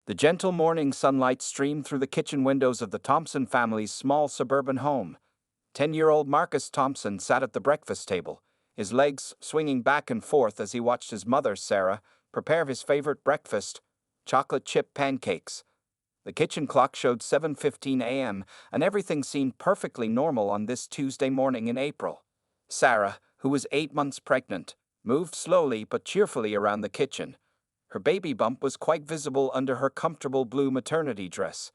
The gentle morning sunlight streamed through the kitchen windows of the Thompson family's small suburban home. 10-year-old Marcus Thompson sat at the breakfast table, his legs swinging back and forth as he watched his mother, Sarah, prepare his favorite breakfast, chocolate chip pancakes. The kitchen clock showed 7:15 a.m., and everything seemed perfectly normal on this Tuesday morning in April. Sarah, who was 8 months pregnant, moved slowly but cheerfully around the kitchen. Her baby bump was quite visible under her comfortable blue maternity dress.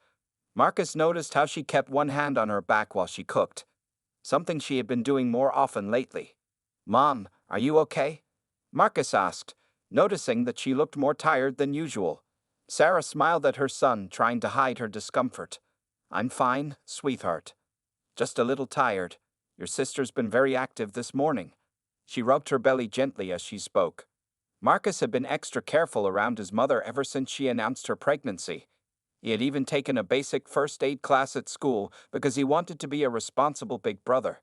Marcus noticed how she kept one hand on her back while she cooked, something she had been doing more often lately. "Mom, are you okay?" Marcus asked, noticing that she looked more tired than usual. Sarah smiled at her son, trying to hide her discomfort. "I'm fine, sweetheart. Just a little tired. Your sister's been very active this morning." She rubbed her belly gently as she spoke. Marcus had been extra careful around his mother ever since she announced her pregnancy. He had even taken a basic first aid class at school because he wanted to be a responsible big brother.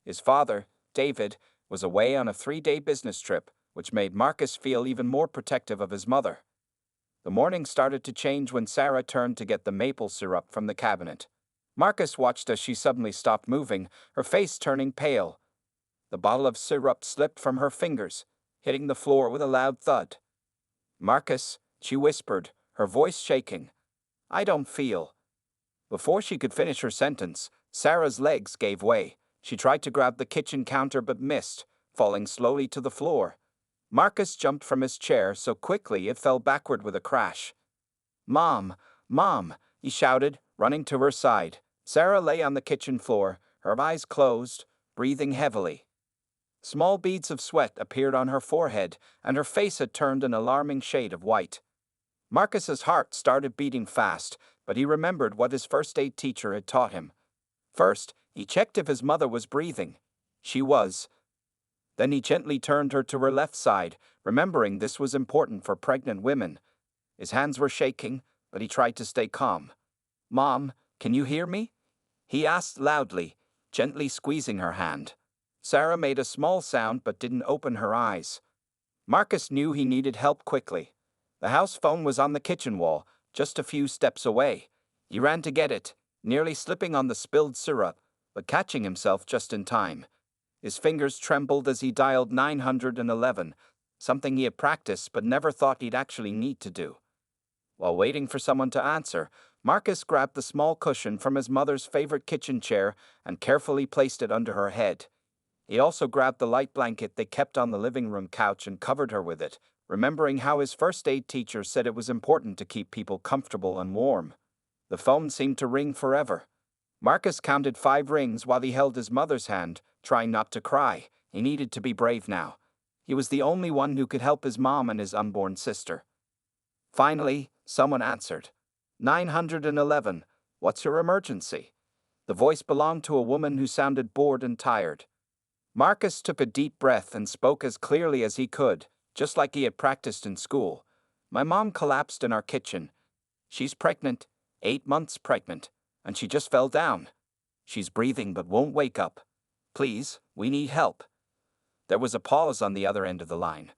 His father, David, was away on a 3-day business trip, which made Marcus feel even more protective of his mother. The morning started to change when Sarah turned to get the maple syrup from the cabinet. Marcus watched as she suddenly stopped moving, her face turning pale. The bottle of syrup slipped from her fingers, hitting the floor with a loud thud. "Marcus," she whispered, her voice shaking. "I don't feel." Before she could finish her sentence, Sarah's legs gave way. She tried to grab the kitchen counter but missed, falling slowly to the floor. Marcus jumped from his chair so quickly it fell backward with a crash. "Mom! Mom!" he shouted, running to her side. Sarah lay on the kitchen floor, her eyes closed, breathing heavily. Small beads of sweat appeared on her forehead, and her face had turned an alarming shade of white. Marcus's heart started beating fast, but he remembered what his first aid teacher had taught him. First, he checked if his mother was breathing. She was. Then he gently turned her to her left side, remembering this was important for pregnant women. His hands were shaking, but he tried to stay calm. "Mom, can you hear me?" he asked loudly, gently squeezing her hand. Sarah made a small sound but didn't open her eyes. Marcus knew he needed help quickly. The house phone was on the kitchen wall, just a few steps away. He ran to get it, nearly slipping on the spilled syrup, but catching himself just in time. His fingers trembled as he dialed 911, something he had practiced but never thought he'd actually need to do. While waiting for someone to answer, Marcus grabbed the small cushion from his mother's favorite kitchen chair and carefully placed it under her head. He also grabbed the light blanket they kept on the living room couch and covered her with it, remembering how his first aid teacher said it was important to keep people comfortable and warm. The phone seemed to ring forever. Marcus counted 5 rings while he held his mother's hand, trying not to cry. He needed to be brave now. He was the only one who could help his mom and his unborn sister. Finally, someone answered. 911, what's your emergency? The voice belonged to a woman who sounded bored and tired. Marcus took a deep breath and spoke as clearly as he could, just like he had practiced in school. "My mom collapsed in our kitchen. She's pregnant, 8 months pregnant, and she just fell down. She's breathing but won't wake up. Please, we need help." There was a pause on the other end of the line.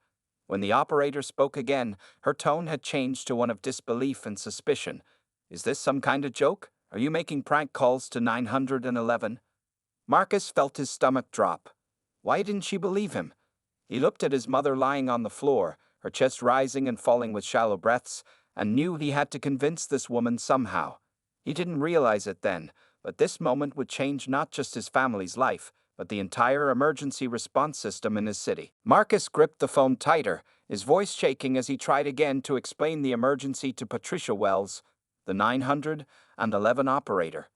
When the operator spoke again, her tone had changed to one of disbelief and suspicion. "Is this some kind of joke? Are you making prank calls to 911? Marcus felt his stomach drop. Why didn't she believe him? He looked at his mother lying on the floor, her chest rising and falling with shallow breaths, and knew he had to convince this woman somehow. He didn't realize it then, but this moment would change not just his family's life, but the entire emergency response system in his city. Marcus gripped the phone tighter, his voice shaking as he tried again to explain the emergency to Patricia Wells, the 911 operator.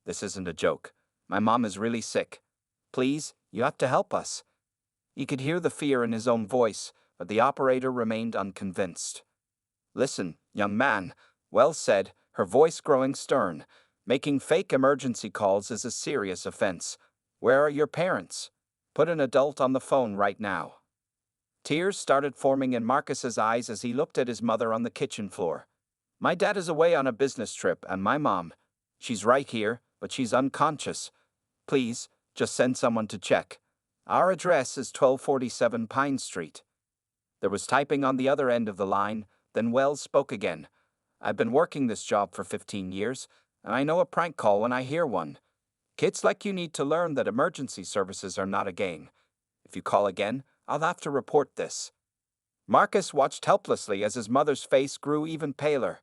"This isn't a joke. My mom is really sick. Please, you have to help us." He could hear the fear in his own voice, but the operator remained unconvinced. "Listen, young man," Wells said, her voice growing stern. "Making fake emergency calls is a serious offense. Where are your parents? Put an adult on the phone right now." Tears started forming in Marcus's eyes as he looked at his mother on the kitchen floor. "My dad is away on a business trip, and my mom, she's right here, but she's unconscious. Please, just send someone to check. Our address is 1247 Pine Street." There was typing on the other end of the line, then Wells spoke again. I've been working this job for 15 years, and I know a prank call when I hear one. Kids like you need to learn that emergency services are not a game. If you call again, I'll have to report this." Marcus watched helplessly as his mother's face grew even paler.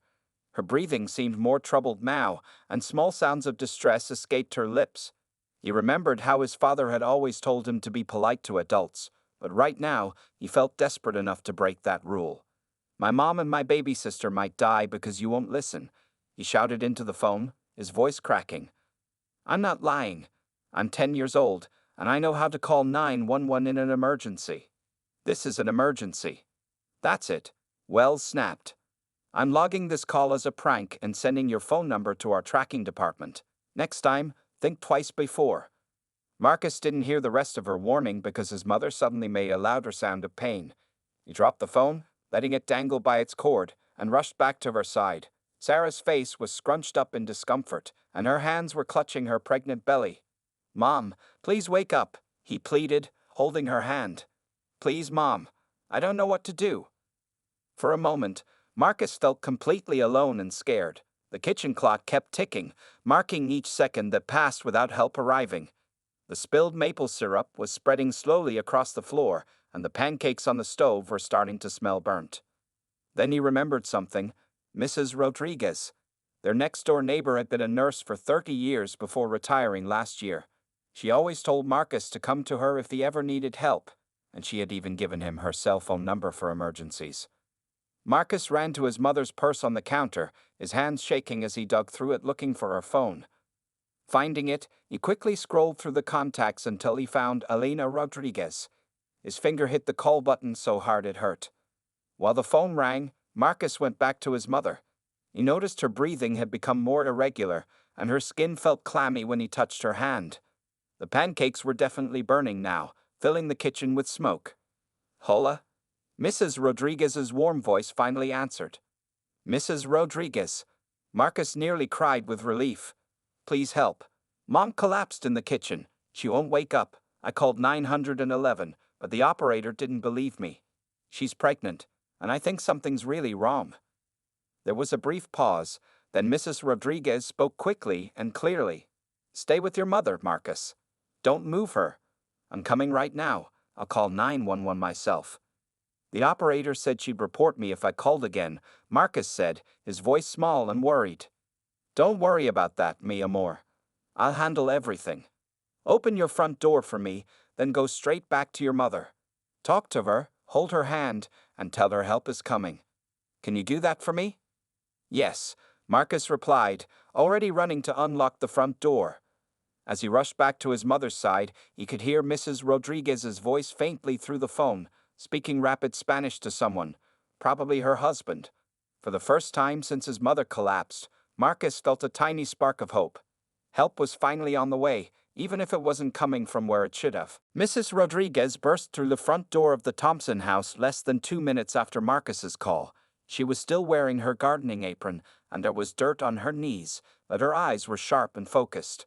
Her breathing seemed more troubled now, and small sounds of distress escaped her lips. He remembered how his father had always told him to be polite to adults, but right now he felt desperate enough to break that rule. "My mom and my baby sister might die because you won't listen," he shouted into the phone, his voice cracking. "I'm not lying. I'm 10 years old, and I know how to call 911 in an emergency. This is an emergency." "That's it," Wells snapped. "I'm logging this call as a prank and sending your phone number to our tracking department. Next time, think twice before." Marcus didn't hear the rest of her warning because his mother suddenly made a louder sound of pain. He dropped the phone, letting it dangle by its cord, and rushed back to her side. Sarah's face was scrunched up in discomfort, and her hands were clutching her pregnant belly. "Mom, please wake up," he pleaded, holding her hand. "Please, Mom. I don't know what to do." For a moment, Marcus felt completely alone and scared. The kitchen clock kept ticking, marking each second that passed without help arriving. The spilled maple syrup was spreading slowly across the floor, and the pancakes on the stove were starting to smell burnt. Then he remembered something: Mrs. Rodriguez. Their next-door neighbor had been a nurse for 30 years before retiring last year. She always told Marcus to come to her if he ever needed help, and she had even given him her cell phone number for emergencies. Marcus ran to his mother's purse on the counter, his hands shaking as he dug through it looking for her phone. Finding it, he quickly scrolled through the contacts until he found Elena Rodriguez. His finger hit the call button so hard it hurt. While the phone rang, Marcus went back to his mother. He noticed her breathing had become more irregular, and her skin felt clammy when he touched her hand. The pancakes were definitely burning now, filling the kitchen with smoke. "Hola?" Mrs. Rodriguez's warm voice finally answered. "Mrs. Rodriguez." Marcus nearly cried with relief. "Please help. Mom collapsed in the kitchen. She won't wake up. I called 911, but the operator didn't believe me. She's pregnant, and I think something's really wrong." There was a brief pause, then Mrs. Rodriguez spoke quickly and clearly. "Stay with your mother, Marcus. Don't move her. I'm coming right now. I'll call 911 myself." "The operator said she'd report me if I called again," Marcus said, his voice small and worried. "Don't worry about that, mi amor. I'll handle everything. Open your front door for me, then go straight back to your mother. Talk to her, hold her hand, and tell her help is coming. Can you do that for me?" "Yes," Marcus replied, already running to unlock the front door. As he rushed back to his mother's side, he could hear Mrs. Rodriguez's voice faintly through the phone, speaking rapid Spanish to someone, probably her husband. For the first time since his mother collapsed, Marcus felt a tiny spark of hope. Help was finally on the way, even if it wasn't coming from where it should have. Mrs. Rodriguez burst through the front door of the Thompson house less than 2 minutes after Marcus's call. She was still wearing her gardening apron, and there was dirt on her knees, but her eyes were sharp and focused.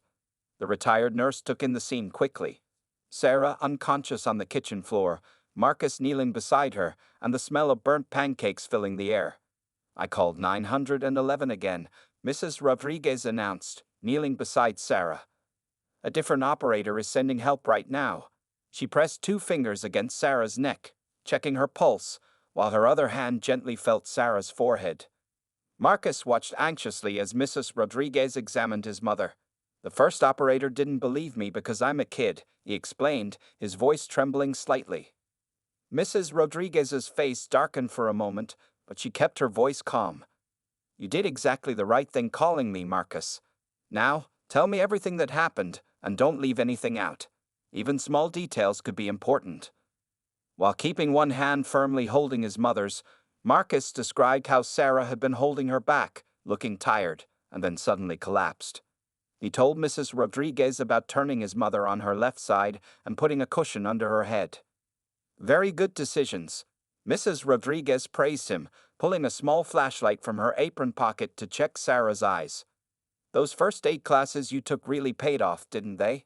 The retired nurse took in the scene quickly. Sarah unconscious on the kitchen floor, Marcus kneeling beside her, and the smell of burnt pancakes filling the air. "I called 911 again," Mrs. Rodriguez announced, kneeling beside Sarah. "A different operator is sending help right now." She pressed 2 fingers against Sarah's neck, checking her pulse, while her other hand gently felt Sarah's forehead. Marcus watched anxiously as Mrs. Rodriguez examined his mother. "The first operator didn't believe me because I'm a kid," he explained, his voice trembling slightly. Mrs. Rodriguez's face darkened for a moment, but she kept her voice calm. "You did exactly the right thing calling me, Marcus. Now, tell me everything that happened, and don't leave anything out. Even small details could be important." While keeping one hand firmly holding his mother's, Marcus described how Sarah had been holding her back, looking tired, and then suddenly collapsed. He told Mrs. Rodriguez about turning his mother on her left side and putting a cushion under her head. "Very good decisions." Mrs. Rodriguez praised him, pulling a small flashlight from her apron pocket to check Sarah's eyes. "Those first aid classes you took really paid off, didn't they?"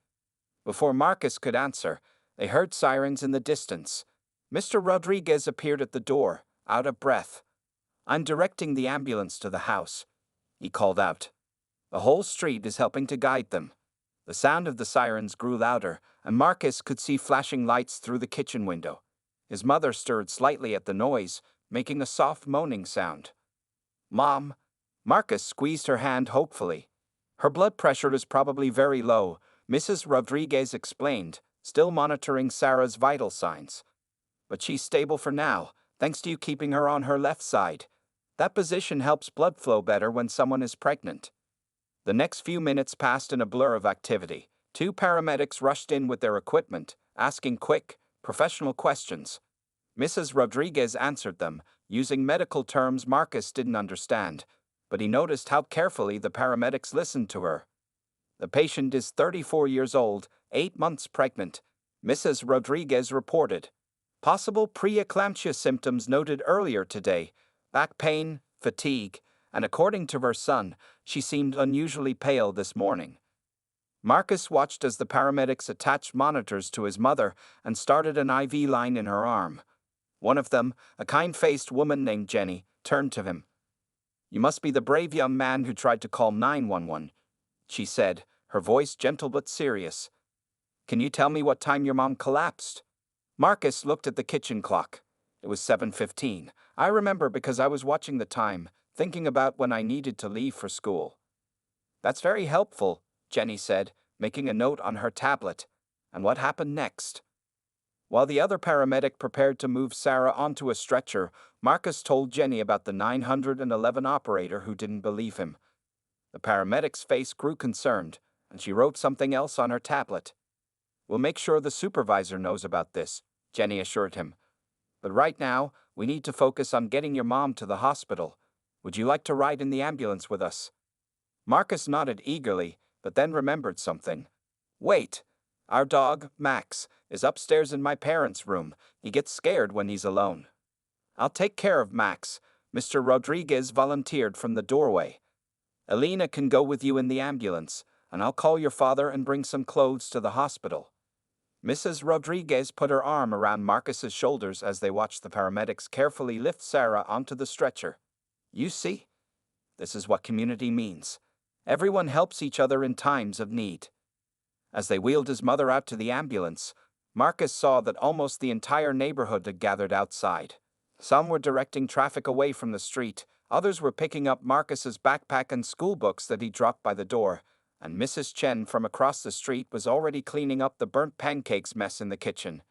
Before Marcus could answer, they heard sirens in the distance. Mr. Rodriguez appeared at the door, out of breath. I'm directing the ambulance to the house, he called out. The whole street is helping to guide them. The sound of the sirens grew louder, and Marcus could see flashing lights through the kitchen window. His mother stirred slightly at the noise, making a soft moaning sound. Mom. Marcus squeezed her hand hopefully. Her blood pressure is probably very low, Mrs. Rodriguez explained, still monitoring Sarah's vital signs. But she's stable for now, thanks to you keeping her on her left side. That position helps blood flow better when someone is pregnant. The next few minutes passed in a blur of activity. 2 paramedics rushed in with their equipment, asking quick, professional questions. Mrs. Rodriguez answered them, using medical terms Marcus didn't understand, but he noticed how carefully the paramedics listened to her. The patient is 34 years old, 8 months pregnant, Mrs. Rodriguez reported. Possible preeclampsia symptoms noted earlier today: back pain, fatigue, and according to her son, she seemed unusually pale this morning. Marcus watched as the paramedics attached monitors to his mother and started an IV line in her arm. One of them, a kind-faced woman named Jenny, turned to him. "You must be the brave young man who tried to call 911, she said, her voice gentle but serious. "Can you tell me what time your mom collapsed?" Marcus looked at the kitchen clock. It was 7:15. I remember because I was watching the time, thinking about when I needed to leave for school. "That's very helpful," Jenny said, making a note on her tablet. "And what happened next?" While the other paramedic prepared to move Sarah onto a stretcher, Marcus told Jenny about the 911 operator who didn't believe him. The paramedic's face grew concerned, and she wrote something else on her tablet. "We'll make sure the supervisor knows about this," Jenny assured him. "But right now, we need to focus on getting your mom to the hospital. Would you like to ride in the ambulance with us?" Marcus nodded eagerly, but then remembered something. "Wait. Our dog, Max, is upstairs in my parents' room. He gets scared when he's alone." "I'll take care of Max," Mr. Rodriguez volunteered from the doorway. "Elena can go with you in the ambulance, and I'll call your father and bring some clothes to the hospital." Mrs. Rodriguez put her arm around Marcus's shoulders as they watched the paramedics carefully lift Sarah onto the stretcher. "You see? This is what community means. Everyone helps each other in times of need." As they wheeled his mother out to the ambulance, Marcus saw that almost the entire neighborhood had gathered outside. Some were directing traffic away from the street, others were picking up Marcus's backpack and school books that he dropped by the door, and Mrs. Chen from across the street was already cleaning up the burnt pancakes mess in the kitchen.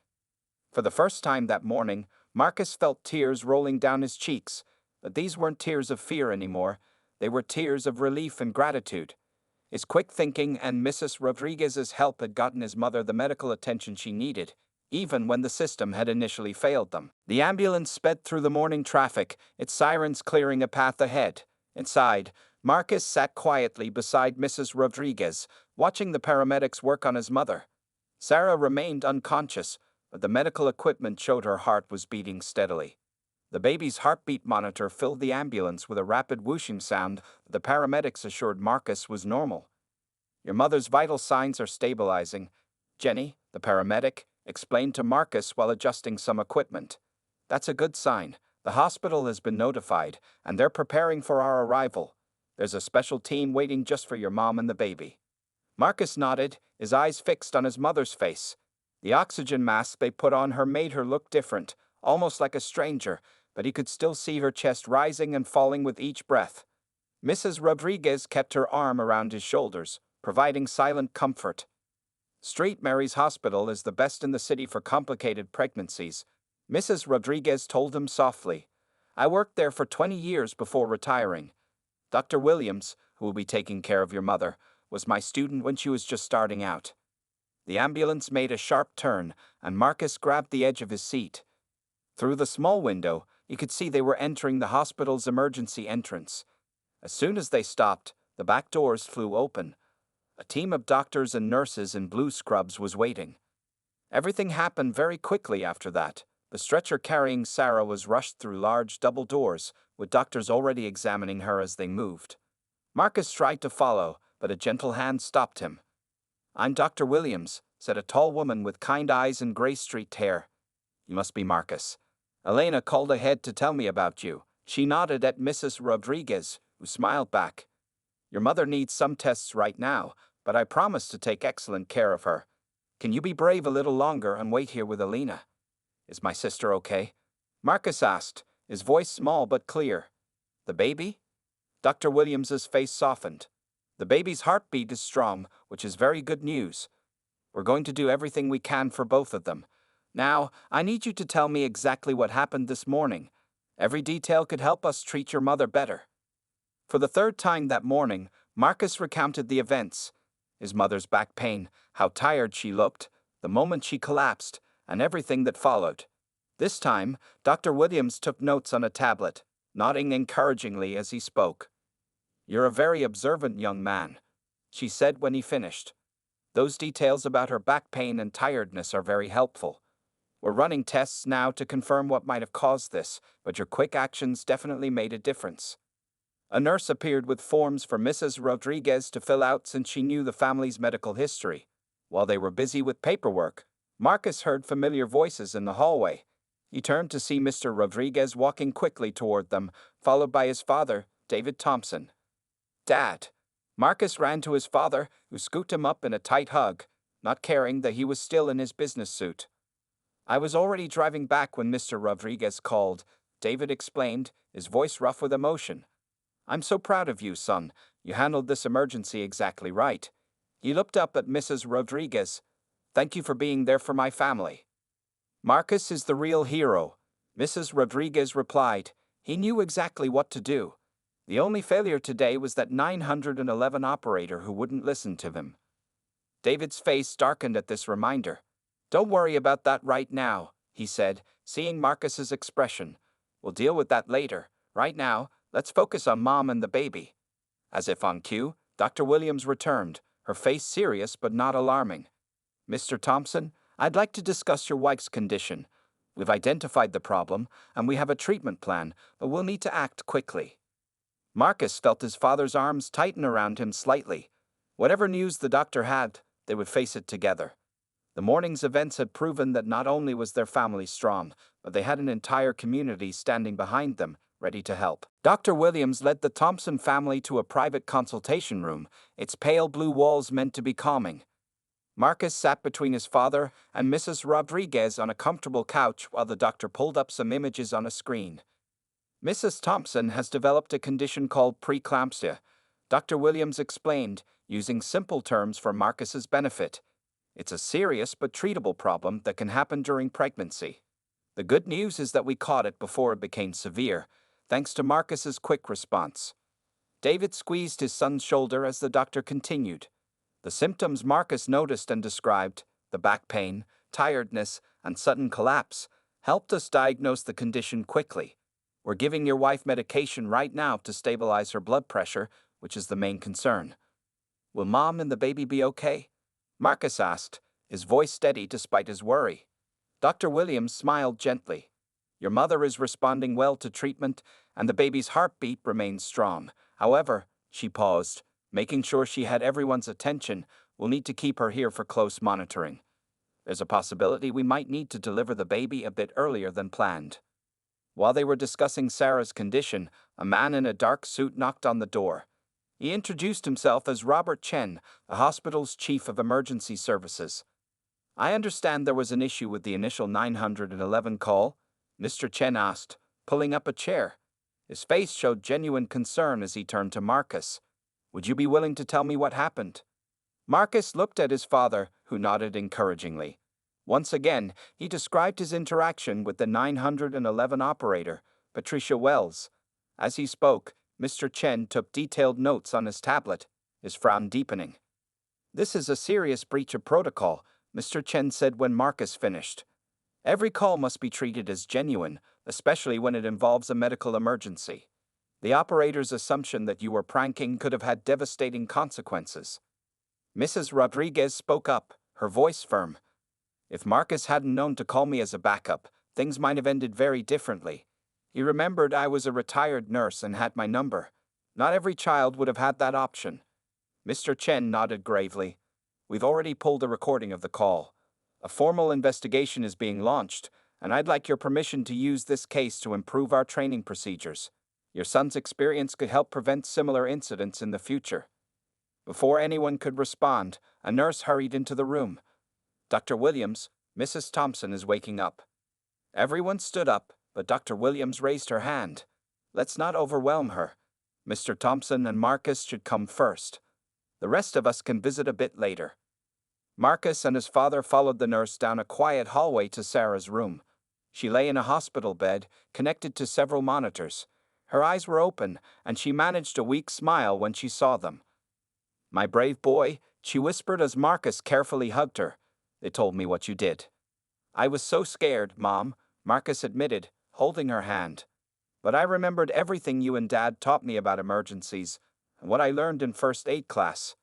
For the first time that morning, Marcus felt tears rolling down his cheeks, but these weren't tears of fear anymore. They were tears of relief and gratitude. His quick thinking and Mrs. Rodriguez's help had gotten his mother the medical attention she needed, even when the system had initially failed them. The ambulance sped through the morning traffic, its sirens clearing a path ahead. Inside, Marcus sat quietly beside Mrs. Rodriguez, watching the paramedics work on his mother. Sarah remained unconscious, but the medical equipment showed her heart was beating steadily. The baby's heartbeat monitor filled the ambulance with a rapid whooshing sound that the paramedics assured Marcus was normal. "Your mother's vital signs are stabilizing," Jenny, the paramedic, explained to Marcus while adjusting some equipment. "That's a good sign. The hospital has been notified, and they're preparing for our arrival. There's a special team waiting just for your mom and the baby." Marcus nodded, his eyes fixed on his mother's face. The oxygen mask they put on her made her look different, almost like a stranger, but he could still see her chest rising and falling with each breath. Mrs. Rodriguez kept her arm around his shoulders, providing silent comfort. "St. Mary's Hospital is the best in the city for complicated pregnancies," Mrs. Rodriguez told him softly. "I worked there for 20 years before retiring. Dr. Williams, who will be taking care of your mother, was my student when she was just starting out." The ambulance made a sharp turn, and Marcus grabbed the edge of his seat. Through the small window, he could see they were entering the hospital's emergency entrance. As soon as they stopped, the back doors flew open. A team of doctors and nurses in blue scrubs was waiting. Everything happened very quickly after that. The stretcher carrying Sarah was rushed through large double doors, with doctors already examining her as they moved. Marcus tried to follow, but a gentle hand stopped him. "I'm Dr. Williams," said a tall woman with kind eyes and gray-streaked hair. "You must be Marcus. Elena called ahead to tell me about you," She nodded at Mrs. Rodriguez, who smiled back. Your mother needs some tests right now, but I promise to take excellent care of her. Can you be brave a little longer and wait here with Alina? Is my sister okay? Marcus asked, his voice small but clear. The baby? Dr. Williams's face softened. The baby's heartbeat is strong, which is very good news. We're going to do everything we can for both of them. Now, I need you to tell me exactly what happened this morning. Every detail could help us treat your mother better. For the third time that morning, Marcus recounted the events. His mother's back pain, how tired she looked, the moment she collapsed, and everything that followed. This time, Dr. Williams took notes on a tablet, nodding encouragingly as he spoke. You're a very observant young man, she said when he finished. Those details about her back pain and tiredness are very helpful. We're running tests now to confirm what might have caused this, but your quick actions definitely made a difference. A nurse appeared with forms for Mrs. Rodriguez to fill out since she knew the family's medical history. While they were busy with paperwork, Marcus heard familiar voices in the hallway. He turned to see Mr. Rodriguez walking quickly toward them, followed by his father, David Thompson. Dad. Marcus ran to his father, who scooped him up in a tight hug, not caring that he was still in his business suit. I was already driving back when Mr. Rodriguez called, David explained, his voice rough with emotion. I'm so proud of you, son. You handled this emergency exactly right. He looked up at Mrs. Rodriguez. Thank you for being there for my family. Marcus is the real hero, Mrs. Rodriguez replied. He knew exactly what to do. The only failure today was that 911 operator who wouldn't listen to him. David's face darkened at this reminder. Don't worry about that right now, he said, seeing Marcus's expression. We'll deal with that later. Right now, let's focus on Mom and the baby. As if on cue, Dr. Williams returned, her face serious but not alarming. Mr. Thompson, I'd like to discuss your wife's condition. We've identified the problem, and we have a treatment plan, but we'll need to act quickly. Marcus felt his father's arms tighten around him slightly. Whatever news the doctor had, they would face it together. The morning's events had proven that not only was their family strong, but they had an entire community standing behind them, ready to help. Dr. Williams led the Thompson family to a private consultation room, its pale blue walls meant to be calming. Marcus sat between his father and Mrs. Rodriguez on a comfortable couch while the doctor pulled up some images on a screen. Mrs. Thompson has developed a condition called preeclampsia, Dr. Williams explained, using simple terms for Marcus's benefit. It's a serious but treatable problem that can happen during pregnancy. The good news is that we caught it before it became severe, thanks to Marcus's quick response. David squeezed his son's shoulder as the doctor continued. The symptoms Marcus noticed and described, the back pain, tiredness, and sudden collapse, helped us diagnose the condition quickly. We're giving your wife medication right now to stabilize her blood pressure, which is the main concern. Will Mom and the baby be okay? Marcus asked, his voice steady despite his worry. Dr. Williams smiled gently. Your mother is responding well to treatment, and the baby's heartbeat remains strong. However, she paused, making sure she had everyone's attention. We'll need to keep her here for close monitoring. There's a possibility we might need to deliver the baby a bit earlier than planned. While they were discussing Sarah's condition, a man in a dark suit knocked on the door. He introduced himself as Robert Chen, the hospital's chief of emergency services. I understand there was an issue with the initial 911 call, Mr. Chen asked, pulling up a chair. His face showed genuine concern as he turned to Marcus. Would you be willing to tell me what happened? Marcus looked at his father, who nodded encouragingly. Once again, he described his interaction with the 911 operator, Patricia Wells. As he spoke, Mr. Chen took detailed notes on his tablet, his frown deepening. This is a serious breach of protocol, Mr. Chen said when Marcus finished. Every call must be treated as genuine, especially when it involves a medical emergency. The operator's assumption that you were pranking could have had devastating consequences. Mrs. Rodriguez spoke up, her voice firm. If Marcus hadn't known to call me as a backup, things might have ended very differently. He remembered I was a retired nurse and had my number. Not every child would have had that option. Mr. Chen nodded gravely. We've already pulled a recording of the call. A formal investigation is being launched, and I'd like your permission to use this case to improve our training procedures. Your son's experience could help prevent similar incidents in the future. Before anyone could respond, a nurse hurried into the room. Dr. Williams, Mrs. Thompson is waking up. Everyone stood up, but Dr. Williams raised her hand. Let's not overwhelm her. Mr. Thompson and Marcus should come first. The rest of us can visit a bit later. Marcus and his father followed the nurse down a quiet hallway to Sarah's room. She lay in a hospital bed, connected to several monitors. Her eyes were open, and she managed a weak smile when she saw them. "My brave boy," she whispered as Marcus carefully hugged her. "They told me what you did." "I was so scared, Mom," Marcus admitted, holding her hand. "But I remembered everything you and Dad taught me about emergencies, and what I learned in first aid class."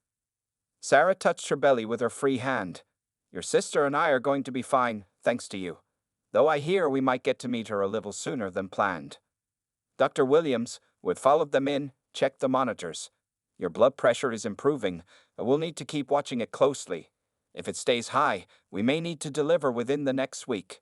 Sarah touched her belly with her free hand. "Your sister and I are going to be fine, thanks to you. Though I hear we might get to meet her a little sooner than planned." Dr. Williams, who had followed them in, checked the monitors. "Your blood pressure is improving, but we'll need to keep watching it closely. If it stays high, we may need to deliver within the next week."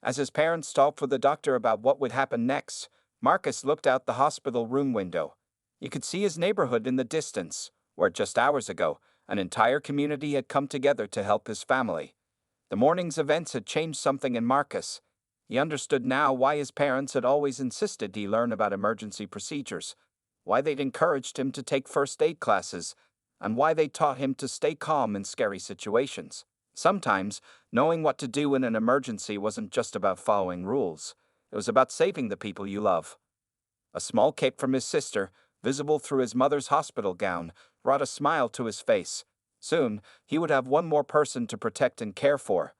As his parents talked with the doctor about what would happen next, Marcus looked out the hospital room window. You could see his neighborhood in the distance, where just hours ago, an entire community had come together to help his family. The morning's events had changed something in Marcus. He understood now why his parents had always insisted he learn about emergency procedures, why they'd encouraged him to take first aid classes, and why they taught him to stay calm in scary situations. Sometimes, knowing what to do in an emergency wasn't just about following rules. It was about saving the people you love. A small cape from his sister, visible through his mother's hospital gown, brought a smile to his face. Soon, he would have one more person to protect and care for.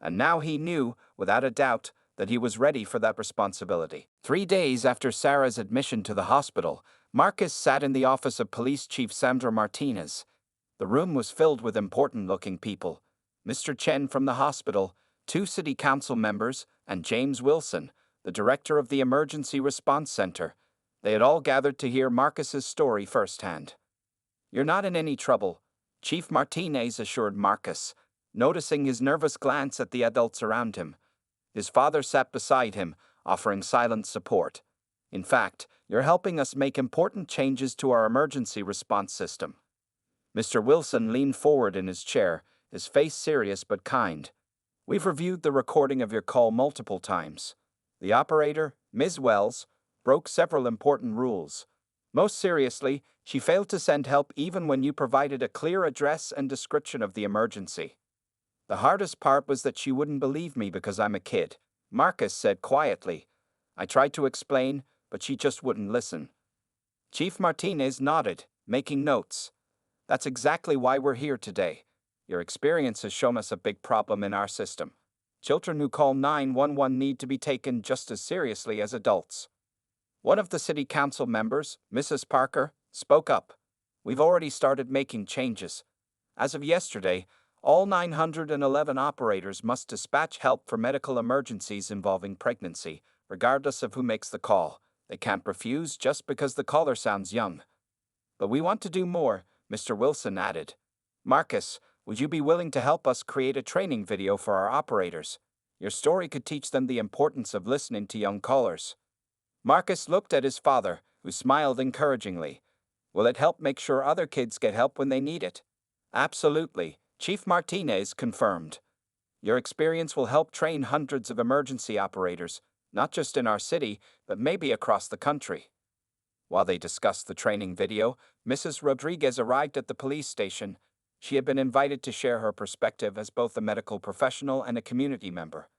And now he knew, without a doubt, that he was ready for that responsibility. 3 days after Sarah's admission to the hospital, Marcus sat in the office of Police Chief Sandra Martinez. The room was filled with important-looking people. Mr. Chen from the hospital, 2 city council members, and James Wilson, the director of the Emergency Response Center. They had all gathered to hear Marcus's story firsthand. "You're not in any trouble," Chief Martinez assured Marcus, noticing his nervous glance at the adults around him. His father sat beside him, offering silent support. "In fact, you're helping us make important changes to our emergency response system." Mr. Wilson leaned forward in his chair, his face serious but kind. "We've reviewed the recording of your call multiple times. The operator, Ms. Wells, broke several important rules. Most seriously, she failed to send help even when you provided a clear address and description of the emergency. The hardest part was that she wouldn't believe me because I'm a kid," Marcus said quietly. "I tried to explain, but she just wouldn't listen." Chief Martinez nodded, making notes. "That's exactly why we're here today. Your experience has shown us a big problem in our system. Children who call 911 need to be taken just as seriously as adults." One of the city council members, Mrs. Parker, spoke up. "We've already started making changes. As of yesterday, all 911 operators must dispatch help for medical emergencies involving pregnancy, regardless of who makes the call. They can't refuse just because the caller sounds young." "But we want to do more," Mr. Wilson added. "Marcus, would you be willing to help us create a training video for our operators? Your story could teach them the importance of listening to young callers." Marcus looked at his father, who smiled encouragingly. "Will it help make sure other kids get help when they need it?" "Absolutely," Chief Martinez confirmed. "Your experience will help train hundreds of emergency operators, not just in our city, but maybe across the country." While they discussed the training video, Mrs. Rodriguez arrived at the police station. She had been invited to share her perspective as both a medical professional and a community member.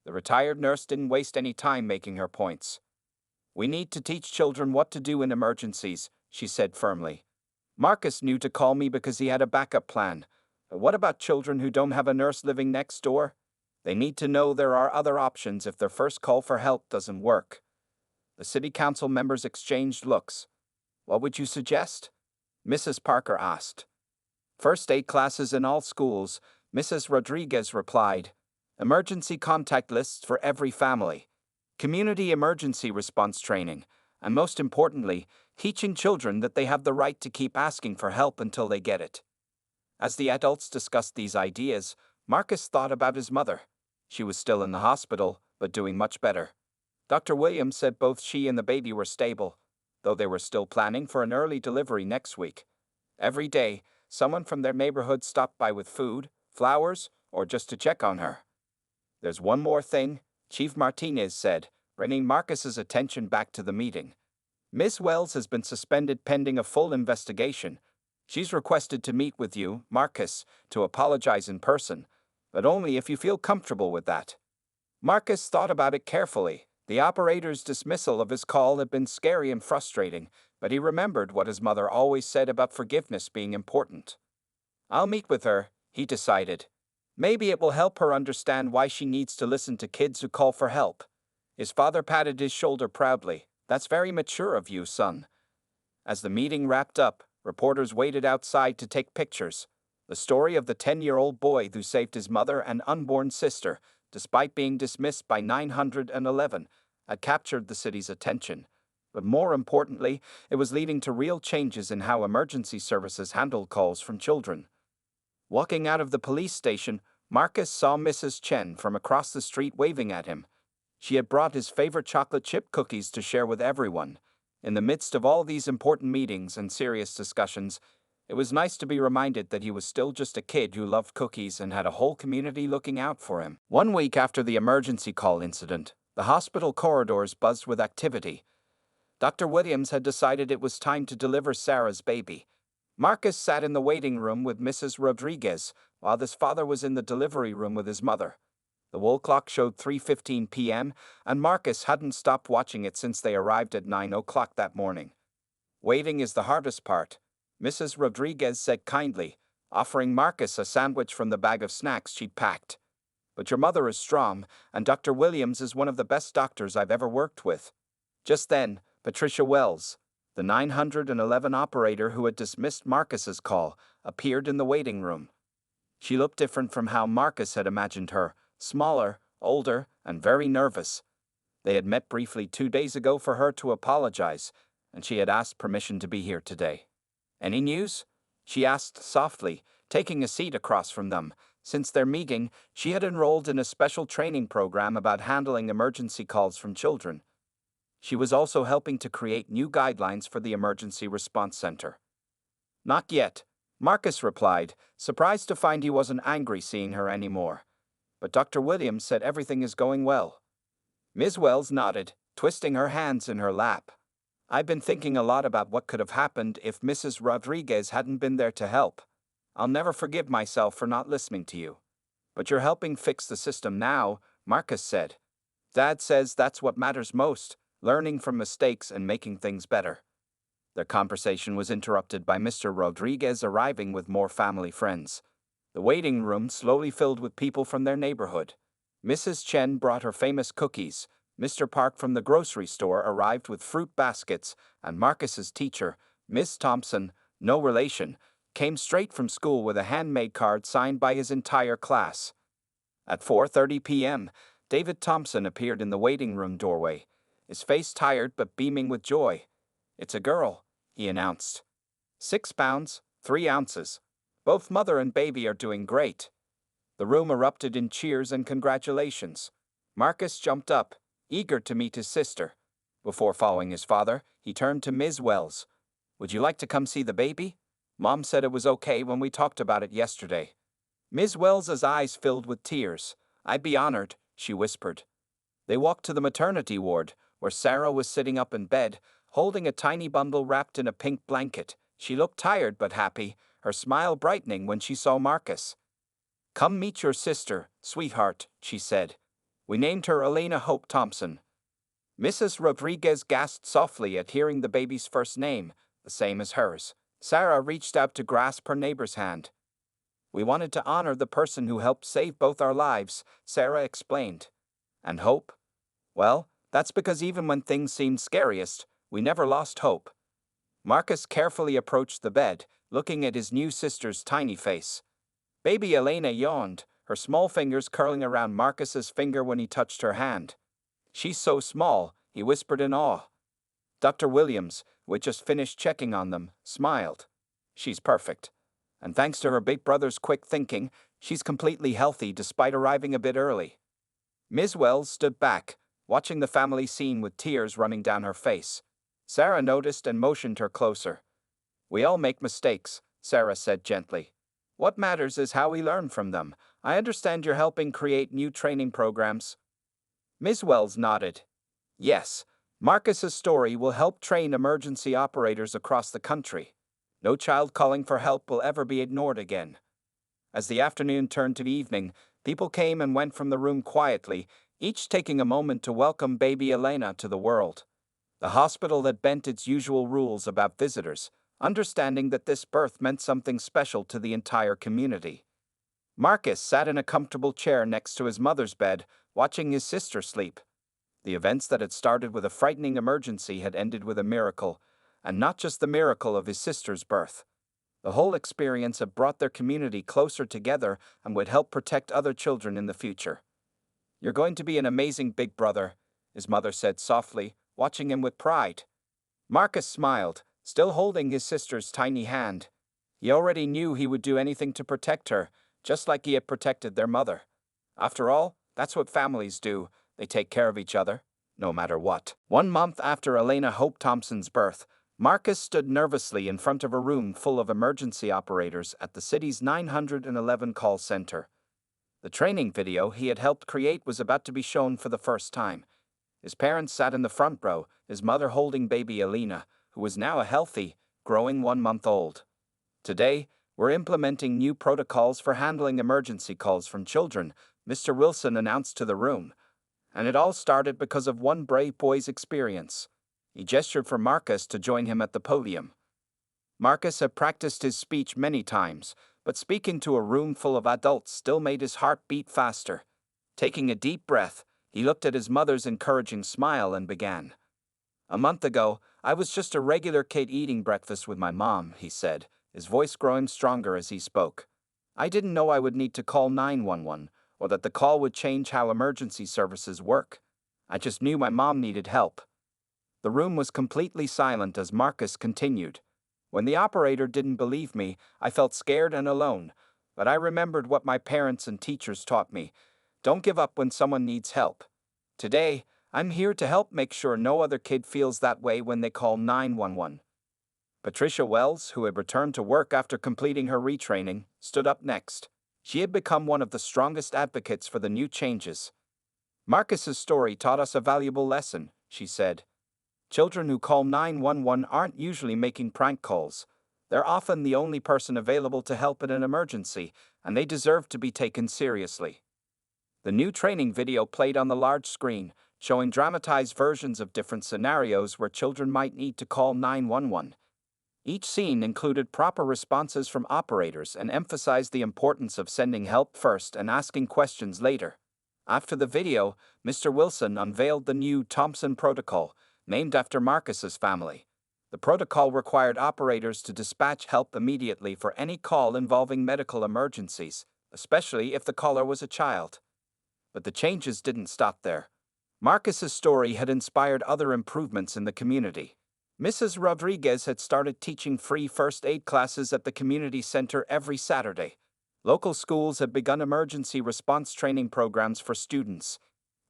The retired nurse didn't waste any time making her points. "We need to teach children what to do in emergencies," she said firmly. "Marcus knew to call me because he had a backup plan. But what about children who don't have a nurse living next door? They need to know there are other options if their first call for help doesn't work." The city council members exchanged looks. "What would you suggest?" Mrs. Parker asked. "First aid classes in all schools," Mrs. Rodriguez replied. "Emergency contact lists for every family. Community emergency response training, and most importantly, teaching children that they have the right to keep asking for help until they get it." As the adults discussed these ideas, Marcus thought about his mother. She was still in the hospital, but doing much better. Dr. Williams said both she and the baby were stable. though they were still planning for an early delivery next week. Every day, someone from their neighborhood stopped by with food, flowers, or just to check on her. "There's one more thing," Chief Martinez said, bringing Marcus's attention back to the meeting. "Ms. Wells has been suspended pending a full investigation. She's requested to meet with you, Marcus, to apologize in person, but only if you feel comfortable with that." Marcus thought about it carefully. The operator's dismissal of his call had been scary and frustrating, but he remembered what his mother always said about forgiveness being important. "I'll meet with her," he decided. "Maybe it will help her understand why she needs to listen to kids who call for help." His father patted his shoulder proudly. "That's very mature of you, son." As the meeting wrapped up, reporters waited outside to take pictures. The story of the 10-year-old boy who saved his mother and unborn sister, despite being dismissed by 911, had captured the city's attention. But more importantly, it was leading to real changes in how emergency services handled calls from children. Walking out of the police station, Marcus saw Mrs. Chen from across the street waving at him. She had brought his favorite chocolate chip cookies to share with everyone. In the midst of all these important meetings and serious discussions, it was nice to be reminded that he was still just a kid who loved cookies and had a whole community looking out for him. 1 week after the emergency call incident, the hospital corridors buzzed with activity. Dr. Williams had decided it was time to deliver Sarah's baby. Marcus sat in the waiting room with Mrs. Rodriguez, while his father was in the delivery room with his mother. The wall clock showed 3:15 p.m., and Marcus hadn't stopped watching it since they arrived at 9 o'clock that morning. "Waiting is the hardest part," Mrs. Rodriguez said kindly, offering Marcus a sandwich from the bag of snacks she'd packed. "But your mother is strong, and Dr. Williams is one of the best doctors I've ever worked with." Just then, Patricia Wells, the 911 operator who had dismissed Marcus's call, appeared in the waiting room. She looked different from how Marcus had imagined her, smaller, older, and very nervous. They had met briefly 2 days ago for her to apologize, and she had asked permission to be here today. "Any news?" she asked softly, taking a seat across from them. Since their meeting, she had enrolled in a special training program about handling emergency calls from children. She was also helping to create new guidelines for the Emergency Response Center. "Not yet," Marcus replied, surprised to find he wasn't angry seeing her anymore. "But Dr. Williams said everything is going well." Ms. Wells nodded, twisting her hands in her lap. "I've been thinking a lot about what could have happened if Mrs. Rodriguez hadn't been there to help. I'll never forgive myself for not listening to you." "But you're helping fix the system now," Marcus said. "Dad says that's what matters most, learning from mistakes and making things better." Their conversation was interrupted by Mr. Rodriguez arriving with more family friends. The waiting room slowly filled with people from their neighborhood. Mrs. Chen brought her famous cookies, Mr. Park from the grocery store arrived with fruit baskets, and Marcus's teacher, Miss Thompson, no relation, came straight from school with a handmade card signed by his entire class. At 4:30 p.m., David Thompson appeared in the waiting room doorway, his face tired but beaming with joy. "It's a girl," he announced. 6 pounds, 3 ounces. Both mother and baby are doing great." The room erupted in cheers and congratulations. Marcus jumped up, eager to meet his sister. Before following his father, he turned to Ms. Wells. "Would you like to come see the baby? Mom said it was okay when we talked about it yesterday." Ms. Wells's eyes filled with tears. "I'd be honored," she whispered. They walked to the maternity ward, where Sarah was sitting up in bed, holding a tiny bundle wrapped in a pink blanket. She looked tired but happy, her smile brightening when she saw Marcus. "Come meet your sister, sweetheart," she said. "We named her Elena Hope Thompson." Mrs. Rodriguez gasped softly at hearing the baby's first name, the same as hers. Sarah reached out to grasp her neighbor's hand. "We wanted to honor the person who helped save both our lives," Sarah explained. "And hope? Well, that's because even when things seemed scariest, we never lost hope." Marcus carefully approached the bed, looking at his new sister's tiny face. Baby Elena yawned, her small fingers curling around Marcus's finger when he touched her hand. "She's so small," he whispered in awe. Dr. Williams, who had just finished checking on them, smiled. "She's perfect. And thanks to her big brother's quick thinking, she's completely healthy despite arriving a bit early." Ms. Wells stood back, watching the family scene with tears running down her face. Sarah noticed and motioned her closer. We all make mistakes, Sarah said gently. What matters is how we learn from them. I understand you're helping create new training programs. Ms. Wells nodded. Yes, Marcus's story will help train emergency operators across the country. No child calling for help will ever be ignored again. As the afternoon turned to evening, people came and went from the room quietly, each taking a moment to welcome baby Elena to the world. The hospital had bent its usual rules about visitors, understanding that this birth meant something special to the entire community. Marcus sat in a comfortable chair next to his mother's bed, watching his sister sleep. The events that had started with a frightening emergency had ended with a miracle, and not just the miracle of his sister's birth. The whole experience had brought their community closer together and would help protect other children in the future. You're going to be an amazing big brother, his mother said softly, watching him with pride. Marcus smiled, still holding his sister's tiny hand. He already knew he would do anything to protect her, just like he had protected their mother. After all, that's what families do. They take care of each other, no matter what. 1 month after Elena Hope Thompson's birth, Marcus stood nervously in front of a room full of emergency operators at the city's 911 call center. The training video he had helped create was about to be shown for the first time. His parents sat in the front row, his mother holding baby Elena, who was now a healthy, growing 1 month old. Today, we're implementing new protocols for handling emergency calls from children, Mr. Wilson announced to the room. And it all started because of one brave boy's experience. He gestured for Marcus to join him at the podium. Marcus had practiced his speech many times, but speaking to a room full of adults still made his heart beat faster. Taking a deep breath, he looked at his mother's encouraging smile and began. A month ago, I was just a regular kid eating breakfast with my mom, he said, his voice growing stronger as he spoke. I didn't know I would need to call 911, or that the call would change how emergency services work. I just knew my mom needed help. The room was completely silent as Marcus continued. When the operator didn't believe me, I felt scared and alone, but I remembered what my parents and teachers taught me. Don't give up when someone needs help. Today, I'm here to help make sure no other kid feels that way when they call 911. Patricia Wells, who had returned to work after completing her retraining, stood up next. She had become one of the strongest advocates for the new changes. Marcus's story taught us a valuable lesson, she said. Children who call 911 aren't usually making prank calls. They're often the only person available to help in an emergency, and they deserve to be taken seriously. The new training video played on the large screen, showing dramatized versions of different scenarios where children might need to call 911. Each scene included proper responses from operators and emphasized the importance of sending help first and asking questions later. After the video, Mr. Wilson unveiled the new Thompson Protocol, named after Marcus's family. The protocol required operators to dispatch help immediately for any call involving medical emergencies, especially if the caller was a child. But the changes didn't stop there. Marcus's story had inspired other improvements in the community. Mrs. Rodriguez had started teaching free first aid classes at the community center every Saturday. Local schools had begun emergency response training programs for students.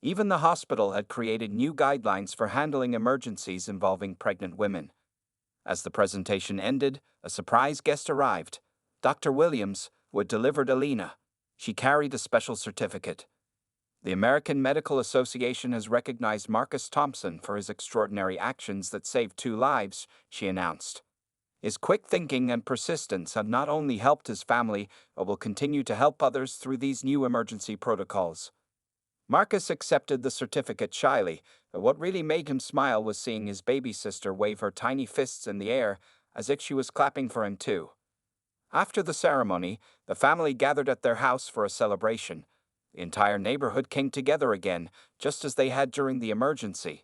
Even the hospital had created new guidelines for handling emergencies involving pregnant women. As the presentation ended, a surprise guest arrived. Dr. Williams, who had delivered Elena. She carried a special certificate. The American Medical Association has recognized Marcus Thompson for his extraordinary actions that saved 2 lives, she announced. His quick thinking and persistence have not only helped his family, but will continue to help others through these new emergency protocols. Marcus accepted the certificate shyly, but what really made him smile was seeing his baby sister wave her tiny fists in the air as if she was clapping for him too. After the ceremony, the family gathered at their house for a celebration. The entire neighborhood came together again, just as they had during the emergency.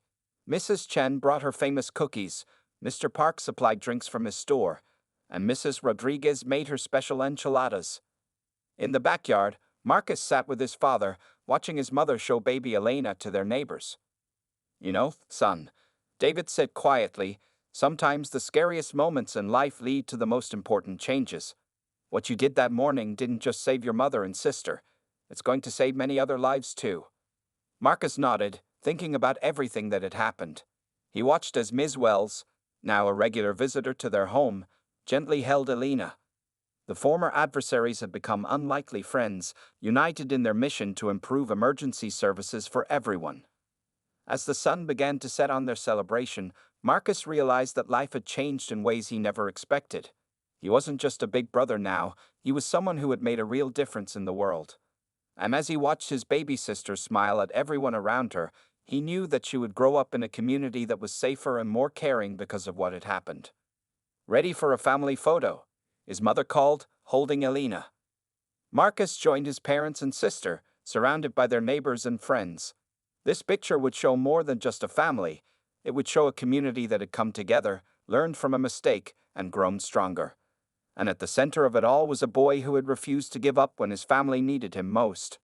Mrs. Chen brought her famous cookies, Mr. Park supplied drinks from his store, and Mrs. Rodriguez made her special enchiladas. In the backyard, Marcus sat with his father, watching his mother show baby Elena to their neighbors. You know, son, David said quietly, sometimes the scariest moments in life lead to the most important changes. What you did that morning didn't just save your mother and sister. It's going to save many other lives too. Marcus nodded, thinking about everything that had happened. He watched as Ms. Wells, now a regular visitor to their home, gently held Elena. The former adversaries had become unlikely friends, united in their mission to improve emergency services for everyone. As the sun began to set on their celebration, Marcus realized that life had changed in ways he never expected. He wasn't just a big brother now, he was someone who had made a real difference in the world. And as he watched his baby sister smile at everyone around her, he knew that she would grow up in a community that was safer and more caring because of what had happened. "Ready for a family photo?" his mother called, holding Elena. Marcus joined his parents and sister, surrounded by their neighbors and friends. This picture would show more than just a family. It would show a community that had come together, learned from a mistake, and grown stronger. And at the center of it all was a boy who had refused to give up when his family needed him most.